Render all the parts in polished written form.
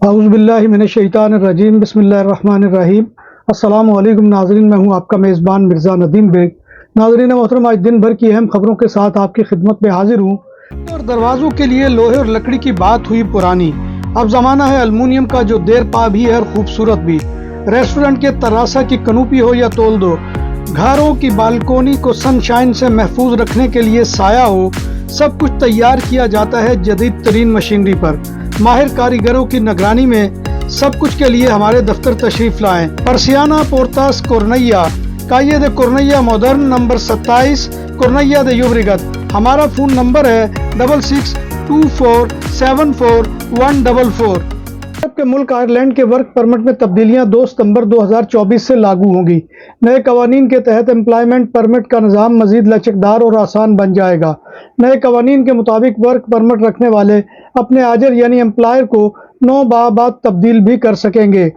اعوذ باللہ من الشیطان الرجیم بسم اللہ الرحمن الرحیم۔ السلام علیکم ناظرین، میں ہوں آپ کا میزبان مرزا ندیم بیگ۔ ناظرین محترم، آج دن بھر کی اہم خبروں کے ساتھ آپ کی خدمت میں حاضر ہوں۔ اور دروازوں کے لیے لوہے اور لکڑی کی بات ہوئی پرانی، اب زمانہ ہے المونیم کا جو دیر پا بھی ہے اور خوبصورت بھی۔ ریسٹورنٹ کے تراسا کی کنوپی ہو یا تول دو، گھروں کی بالکونی کو سن شائن سے محفوظ رکھنے کے لیے سایہ ہو، سب کچھ تیار کیا جاتا ہے جدید ترین مشینری پر۔ ماہر کاریگروں کی نگرانی میں سب کچھ کے لیے ہمارے دفتر تشریف لائیں۔ پرسیانہ پورتاس کورنیا، کائیے دے کورنیا مودرن، نمبر 27 کورنیا دے یوبریگت۔ ہمارا فون نمبر ہے 6624741144۔ عرب کے ملک آئرلینڈ کے ورک پرمٹ میں تبدیلیاں 2 ستمبر 2024 سے لاگو ہوں گی۔ نئے قوانین کے تحت امپلائمنٹ پرمٹ کا نظام مزید لچکدار اور آسان بن جائے گا۔ نئے قوانین کے مطابق ورک پرمٹ رکھنے والے اپنے آجر یعنی امپلائر کو 9 ماہ بعد تبدیل بھی کر سکیں گے۔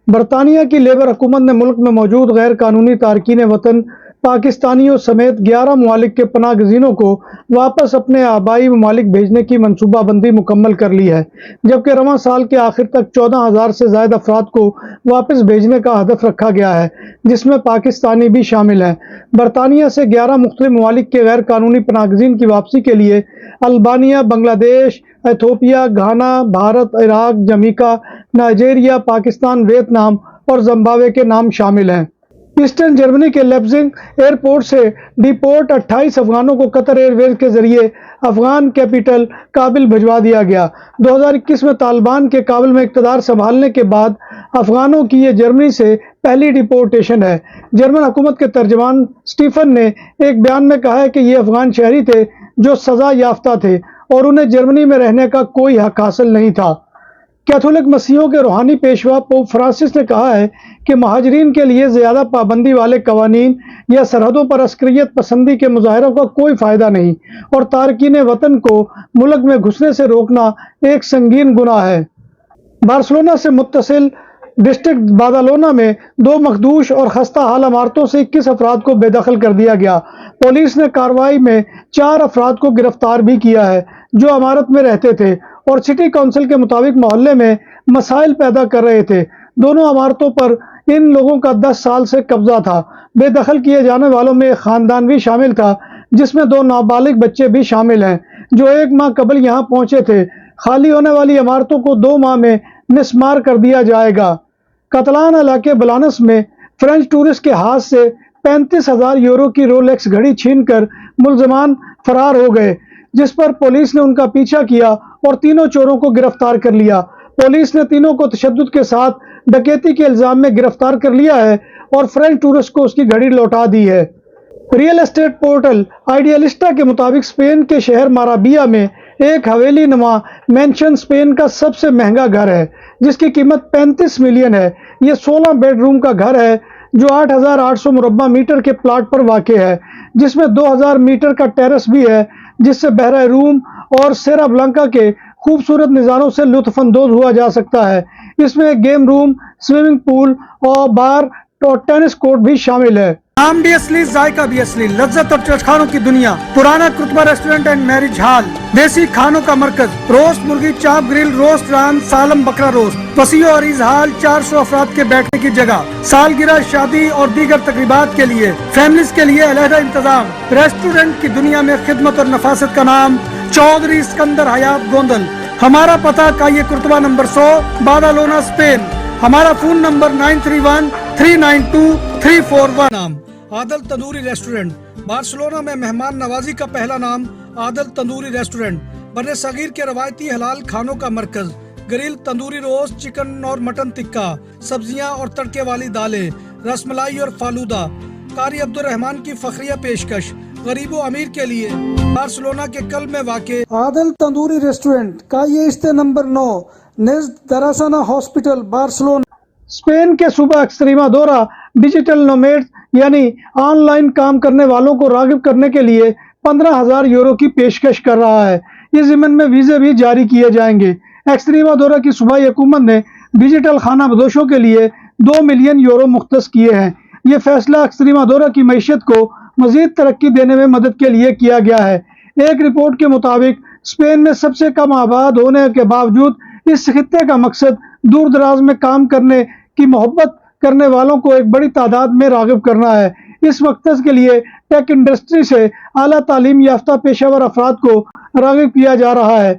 برطانیہ کی لیبر حکومت نے ملک میں موجود غیر قانونی تارکین وطن پاکستانیوں سمیت 11 ممالک کے پناہ گزینوں کو واپس اپنے آبائی ممالک بھیجنے کی منصوبہ بندی مکمل کر لی ہے، جبکہ رواں سال کے آخر تک 14,000 سے زائد افراد کو واپس بھیجنے کا ہدف رکھا گیا ہے، جس میں پاکستانی بھی شامل ہیں۔ برطانیہ سے 11 مختلف ممالک کے غیر قانونی پناہ گزین کی واپسی کے لیے البانیہ، بنگلہ دیش، Ethiopia, Ghana, Bharat, Iraq, Jamaica, Nigeria, Pakistan, Vietnam اور زمبابوے کے نام شامل ہیں۔ ایسٹرن جرمنی کے لیپزگ ایئرپورٹ سے ڈیپورٹ 28 افغانوں کو قطر ایئر ویز کے ذریعے افغان کیپٹل کابل بھجوا دیا گیا۔ 2021 میں طالبان کے کابل میں اقتدار سنبھالنے کے بعد افغانوں کی یہ جرمنی سے پہلی ڈیپورٹیشن ہے۔ جرمن حکومت کے ترجمان سٹیفن نے ایک بیان میں کہا ہے کہ یہ افغان شہری تھے جو سزا یافتہ تھے اور انہیں جرمنی میں رہنے کا کوئی حق حاصل نہیں تھا۔ کیتھولک مسیحیوں کے روحانی پیشوا پوپ فرانسس نے کہا ہے کہ مہاجرین کے لیے زیادہ پابندی والے قوانین یا سرحدوں پر عسکریت پسندی کے مظاہروں کا کوئی فائدہ نہیں، اور تارکین وطن کو ملک میں گھسنے سے روکنا ایک سنگین گناہ ہے۔ بارسلونا سے متصل ڈسٹرکٹ بادالونا میں 2 مخدوش اور خستہ حال عمارتوں سے 21 افراد کو بے دخل کر دیا گیا۔ پولیس نے کارروائی میں 4 افراد کو گرفتار بھی کیا ہے جو عمارت میں رہتے تھے اور سٹی کونسل کے مطابق محلے میں مسائل پیدا کر رہے تھے۔ دونوں عمارتوں پر ان لوگوں کا 10 سال سے قبضہ تھا۔ بے دخل کیے جانے والوں میں ایک خاندان بھی شامل تھا جس میں 2 نابالغ بچے بھی شامل ہیں جو 1 ماہ قبل یہاں پہنچے تھے۔ خالی ہونے والی عمارتوں کو 2 ماہ میں مسمار کر دیا جائے گا۔ کاتالان علاقے بلانس میں فرینچ ٹورسٹ کے ہاتھ سے 35,000 یورو کی رولیکس گھڑی چھین کر ملزمان فرار ہو گئے، جس پر پولیس نے ان کا پیچھا کیا اور تینوں چوروں کو گرفتار کر لیا۔ پولیس نے تینوں کو تشدد کے ساتھ ڈکیتی کے الزام میں گرفتار کر لیا ہے اور فرینچ ٹورسٹ کو اس کی گھڑی لوٹا دی ہے۔ ریئل اسٹیٹ پورٹل آئیڈیالسٹا کے مطابق اسپین کے شہر مارابیا میں ایک حویلی نما مینشن اسپین کا سب سے مہنگا گھر ہے، جس کی قیمت 35 ملین ہے۔ یہ 16 بیڈ روم کا گھر ہے جو 8,800 مربع میٹر کے پلاٹ پر واقع ہے، جس میں 2,000 میٹر کا ٹیرس بھی ہے جس سے بحیرہ روم اور سیرا بلانکا کے خوبصورت نظاروں سے لطف اندوز ہوا جا سکتا ہے۔ اس میں ایک گیم روم، سوئمنگ پول اور بار اور ٹینس کورٹ بھی شامل ہے۔ نام بھی اصلی، ذائقہ بھی اصلی، لذت اور چٹخانوں کی دنیا، پرانا کرتبہ ریسٹورنٹ اینڈ میرج ہال، دیسی کھانوں کا مرکز، روسٹ مرغی، چاپ گرل، روسٹ ران، سالم بکرا روسٹ، وسیع و عریض ہال، 400 افراد کے بیٹھنے کی جگہ، سالگرہ، شادی اور دیگر تقریبات کے لیے، فیملیز کے لیے علیحدہ انتظام۔ ریسٹورنٹ کی دنیا میں خدمت اور نفاست کا نام چودھری اسکندر حیات گوندل۔ ہمارا پتہ کائیے کرتبہ نمبر 100 بادالونا اسپین۔ ہمارا فون نمبر 9313923341۔ نام عادل تندوری ریسٹورنٹ، بارسلونا میں مہمان نوازی کا پہلا نام عادل تندوری ریسٹورنٹ، بر صغیر کے روایتی حلال کھانوں کا مرکز، گرل، تندوری روسٹ، چکن اور مٹن ٹکا، سبزیاں اور تڑکے والی دالیں، رس ملائی اور فالودہ۔ قاری عبدالرحمان کی فخریہ پیشکش غریب و امیر کے لیے، بارسلونا کے قلب میں واقع عادل تندوری ریسٹورنٹ، کائیے استے نمبر 9 نزد دراسانہ ہاسپٹل، بارسلونا۔ اسپین کے صوبہ ایکستریمادورا ڈیجیٹل نومیڈ یعنی آن لائن کام کرنے والوں کو راغب کرنے کے لیے 15,000 یورو کی پیشکش کر رہا ہے۔ اس ضمن میں ویزے بھی جاری کیے جائیں گے۔ ایکستریمادورا کی صوبائی حکومت نے ڈیجیٹل خانہ بدوشوں کے لیے 2 ملین یورو مختص کیے ہیں۔ یہ فیصلہ ایکستریمادورا کی معیشت کو مزید ترقی دینے میں مدد کے لیے کیا گیا ہے۔ ایک رپورٹ کے مطابق اسپین میں سب سے کم آباد ہونے کے باوجود اس خطے کا مقصد دور دراز میں کام کرنے کی محبت کرنے والوں کو ایک بڑی تعداد میں راغب کرنا ہے۔ اس مقصد کے لیے ٹیک انڈسٹری سے اعلیٰ تعلیم یافتہ پیشہ ور افراد کو راغب کیا جا رہا ہے۔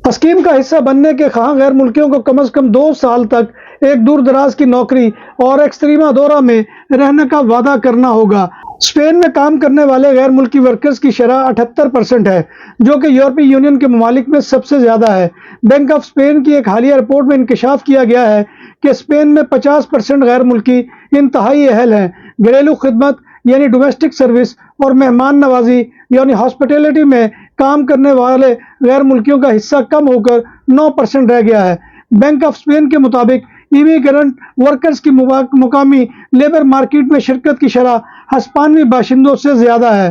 اسکیم کا حصہ بننے کے خواہاں غیر ملکیوں کو کم از کم 2 سال تک ایک دور دراز کی نوکری اور ایکسٹریمادورا میں رہنے کا وعدہ کرنا ہوگا۔ اسپین میں کام کرنے والے غیر ملکی ورکرز کی شرح 78% ہے، جو کہ یورپی یونین کے ممالک میں سب سے زیادہ ہے۔ بینک آف اسپین کی ایک حالیہ رپورٹ میں انکشاف کیا گیا ہے کہ اسپین میں 50% غیر ملکی انتہائی اہل ہیں۔ گھریلو خدمت یعنی ڈومیسٹک سروس اور مہمان نوازی یعنی ہاسپٹیلٹی میں کام کرنے والے غیر ملکیوں کا حصہ کم ہو کر 9% رہ گیا ہے۔ بینک آف اسپین کے مطابق ایمیگرنٹ ورکرز کی مقامی لیبر مارکیٹ میں شرکت کی شرح ہسپانوی باشندوں سے زیادہ ہے۔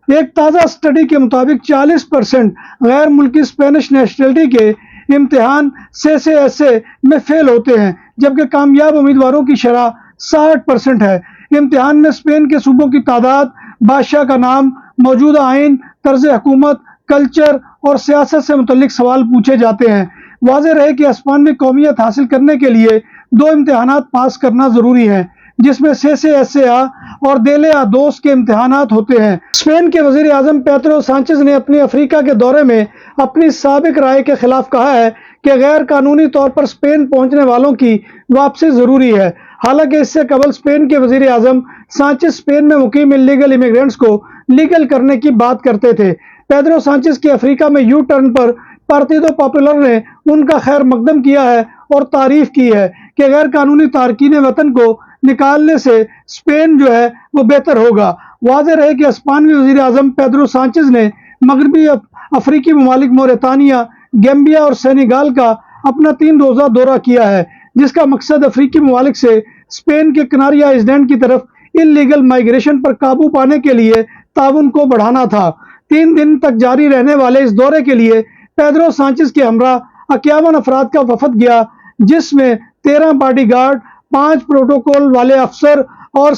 ایک تازہ اسٹڈی کے مطابق 40% غیر ملکی اسپینش نیشنلٹی کے امتحان CCSA میں فیل ہوتے ہیں، جبکہ کامیاب امیدواروں کی شرح 60% ہے۔ امتحان میں اسپین کے صوبوں کی تعداد، بادشاہ کا نام، موجودہ آئین، طرز حکومت، کلچر اور سیاست سے متعلق سوال پوچھے جاتے ہیں۔ واضح رہے کہ ہسپانوی قومیت حاصل کرنے کے لیے 2 امتحانات پاس کرنا ضروری ہے، جس میں CCSA اور DELE-2 کے امتحانات ہوتے ہیں۔ اسپین کے وزیر اعظم پیدرو سانچیز نے اپنی افریقہ کے دورے میں اپنی سابق رائے کے خلاف کہا ہے کہ غیر قانونی طور پر اسپین پہنچنے والوں کی واپسی ضروری ہے۔ حالانکہ اس سے قبل اسپین کے وزیر اعظم سانچیز اسپین میں مقیم انلیگل امیگرینٹس کو لیگل کرنے کی بات کرتے تھے۔ پیدرو سانچیز کے افریقہ میں یو ٹرن پر پارتیدو پاپولر نے ان کا خیر مقدم کیا ہے اور تعریف کی ہے کہ غیر قانونی تارکین وطن کو نکالنے سے اسپین جو ہے وہ بہتر ہوگا۔ واضح رہے کہ ہسپانوی وزیر اعظم پیدرو سانچیز نے مغربی افریقی ممالک موریتانیہ، گیمبیا اور سینیگال کا اپنا 3 روزہ دورہ کیا ہے، جس کا مقصد افریقی ممالک سے اسپین کے کناری آئلینڈ کی طرف انلیگل مائیگریشن پر قابو پانے کے لیے تعاون کو بڑھانا تھا۔ 3 دن تک جاری رہنے والے اس دورے کے لیے پیدرو سانچیز کے ہمراہ 51 افراد کا وفد گیا، جس میں 13 باڈی گارڈ، 5 پروٹوکول والے افسر اور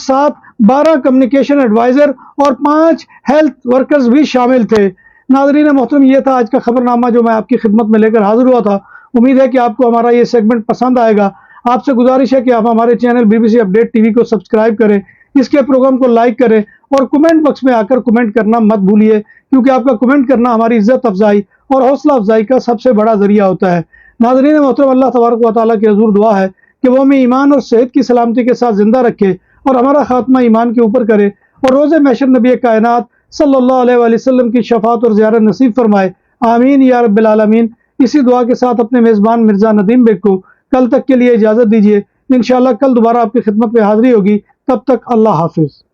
12 کمیونیکیشن ایڈوائزر اور 5 ہیلتھ ورکرز بھی شامل تھے۔ ناظرین محترم، یہ تھا آج کا خبرنامہ جو میں آپ کی خدمت میں لے کر حاضر ہوا تھا۔ امید ہے کہ آپ کو ہمارا یہ سیگمنٹ پسند آئے گا۔ آپ سے گزارش ہے کہ آپ ہمارے چینل BBC اپڈیٹ TV کو سبسکرائب کریں، اس کے پروگرام کو لائک کریں اور کمنٹ باکس میں آ کر کمنٹ کرنا مت بھولیے، کیونکہ آپ کا کمنٹ کرنا ہماری عزت افزائی اور حوصلہ افزائی کا سب سے بڑا ذریعہ ہوتا ہے۔ ناظرین محترم، اللہ تبارک و تعالیٰ کی حضور دعا ہے کہ وہ ہمیں ایمان اور صحت کی سلامتی کے ساتھ زندہ رکھے اور ہمارا خاتمہ ایمان کے اوپر کرے، اور روز محشر نبی کائنات صلی اللہ علیہ وآلہ وسلم کی شفاعت اور زیارت نصیب فرمائے۔ آمین یا رب العالمین۔ اسی دعا کے ساتھ اپنے میزبان مرزا ندیم بیگ کو کل تک کے لیے اجازت دیجیے۔ انشاءاللہ کل دوبارہ آپ کی خدمت میں حاضری ہوگی۔ تب تک اللہ حافظ۔